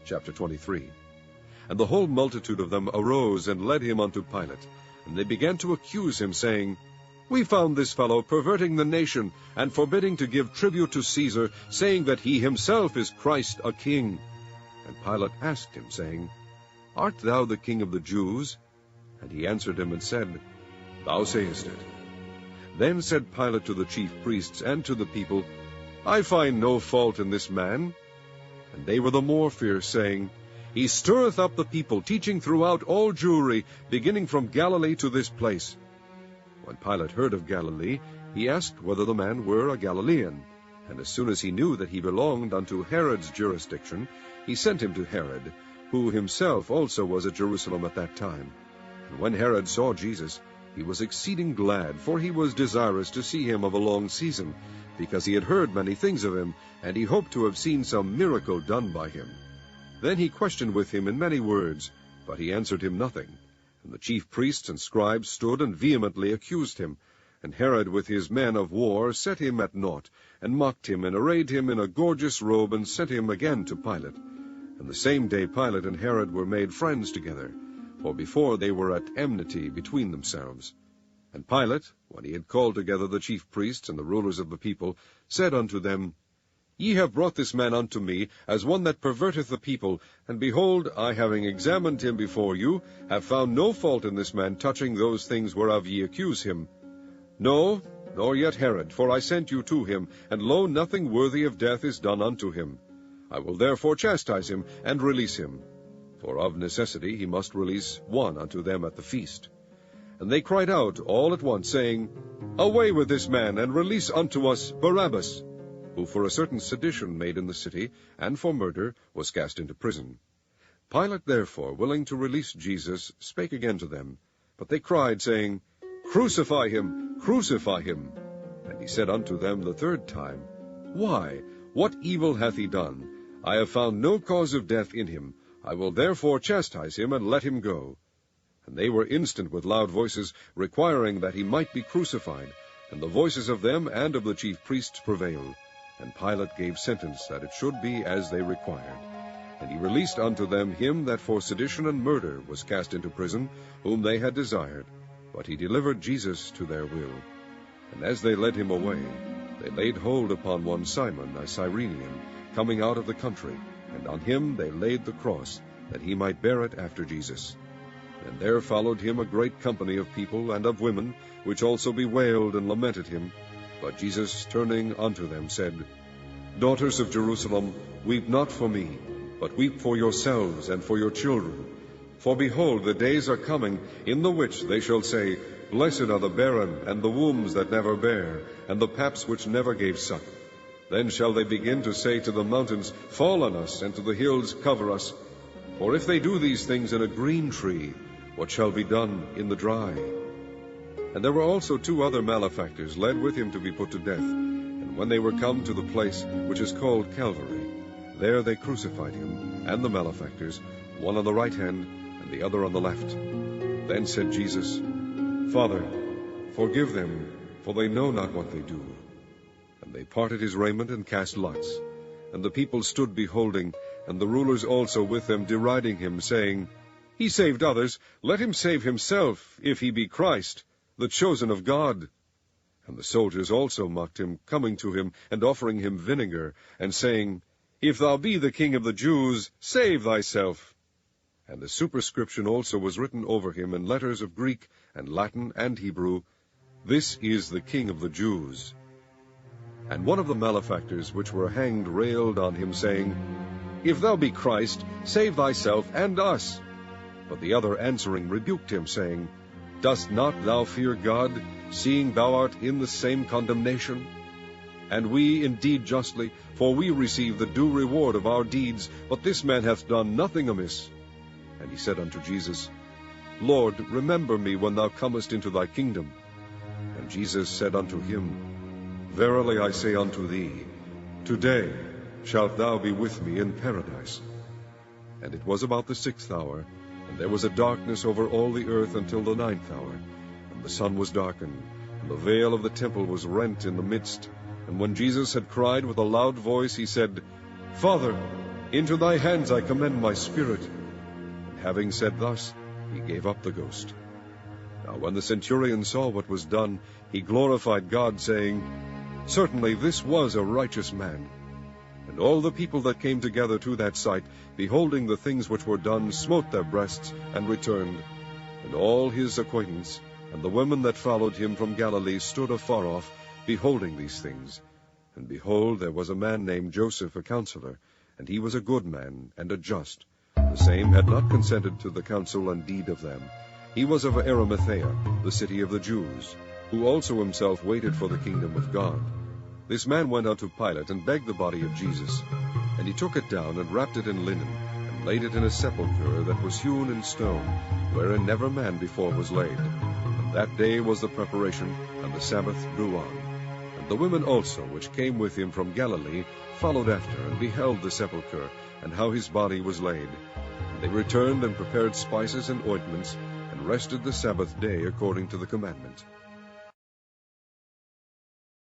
Chapter 23. And the whole multitude of them arose and led him unto Pilate. And they began to accuse him, saying, We found this fellow perverting the nation, and forbidding to give tribute to Caesar, saying that he himself is Christ a king. And Pilate asked him, saying, Art thou the king of the Jews? And he answered him and said, Thou sayest it. Then said Pilate to the chief priests and to the people, I find no fault in this man. And they were the more fierce, saying, He stirreth up the people, teaching throughout all Jewry, beginning from Galilee to this place. When Pilate heard of Galilee, he asked whether the man were a Galilean. And as soon as he knew that he belonged unto Herod's jurisdiction, he sent him to Herod, who himself also was at Jerusalem at that time. And when Herod saw Jesus, he was exceeding glad, for he was desirous to see him of a long season, because he had heard many things of him, and he hoped to have seen some miracle done by him. Then he questioned with him in many words, but he answered him nothing. And the chief priests and scribes stood and vehemently accused him. And Herod with his men of war set him at naught, and mocked him, and arrayed him in a gorgeous robe, and sent him again to Pilate. And the same day Pilate and Herod were made friends together, for before they were at enmity between themselves. And Pilate, when he had called together the chief priests and the rulers of the people, said unto them, Ye have brought this man unto me as one that perverteth the people, and behold, I, having examined him before you, have found no fault in this man touching those things whereof ye accuse him. No, nor yet Herod, for I sent you to him, and lo, nothing worthy of death is done unto him. I will therefore chastise him, and release him. For of necessity he must release one unto them at the feast. And they cried out all at once, saying, Away with this man, and release unto us Barabbas, who for a certain sedition made in the city, and for murder, was cast into prison. Pilate therefore, willing to release Jesus, spake again to them. But they cried, saying, Crucify him, crucify him. And he said unto them the third time, Why, what evil hath he done? I have found no cause of death in him. I will therefore chastise him, and let him go. And they were instant with loud voices, requiring that he might be crucified. And the voices of them and of the chief priests prevailed. And Pilate gave sentence that it should be as they required. And he released unto them him that for sedition and murder was cast into prison, whom they had desired. But he delivered Jesus to their will. And as they led him away, they laid hold upon one Simon, a Cyrenian, coming out of the country, and on him they laid the cross, that he might bear it after Jesus. And there followed him a great company of people and of women, which also bewailed and lamented him. But Jesus, turning unto them, said, Daughters of Jerusalem, weep not for me, but weep for yourselves and for your children. For behold, the days are coming, in the which they shall say, Blessed are the barren, and the wombs that never bare, and the paps which never gave suck. Then shall they begin to say to the mountains, Fall on us, and to the hills, Cover us. For if they do these things in a green tree, what shall be done in the dry? And there were also 2 other malefactors led with him to be put to death. And when they were come to the place which is called Calvary, there they crucified him, and the malefactors, one on the right hand, and the other on the left. Then said Jesus, Father, forgive them, for they know not what they do. And they parted his raiment, and cast lots. And the people stood beholding, and the rulers also with them, deriding him, saying, He saved others, let him save himself, if he be Christ, the chosen of God. And the soldiers also mocked him, coming to him, and offering him vinegar, and saying, If thou be the King of the Jews, save thyself. And a superscription also was written over him in letters of Greek, and Latin, and Hebrew, This is the King of the Jews. And one of the malefactors which were hanged railed on him, saying, If thou be Christ, save thyself and us. But the other answering rebuked him, saying, Dost not thou fear God, seeing thou art in the same condemnation? And we indeed justly, for we receive the due reward of our deeds, but this man hath done nothing amiss. And he said unto Jesus, Lord, remember me when thou comest into thy kingdom. And Jesus said unto him, Verily I say unto thee, today shalt thou be with me in paradise. And it was about the 6th hour, and there was a darkness over all the earth until the 9th hour. And the sun was darkened, and the veil of the temple was rent in the midst. And when Jesus had cried with a loud voice, he said, Father, Into thy hands I commend my spirit. And having said thus, he gave up the ghost. Now when the centurion saw what was done, he glorified God, saying, Certainly this was a righteous man. And all the people that came together to that sight, beholding the things which were done, smote their breasts, and returned. And all his acquaintance, and the women that followed him from Galilee, stood afar off, beholding these things. And behold, there was a man named Joseph, a counselor, and he was a good man, and a just. The same had not consented to the counsel and deed of them. He was of Arimathea, the city of the Jews, who also himself waited for the kingdom of God. This man went unto Pilate, and begged the body of Jesus. And he took it down, and wrapped it in linen, and laid it in a sepulchre that was hewn in stone, wherein never man before was laid. And that day was the preparation, and the Sabbath drew on. And the women also, which came with him from Galilee, followed after, and beheld the sepulchre, and how his body was laid. And they returned, and prepared spices and ointments, and rested the Sabbath day according to the commandment.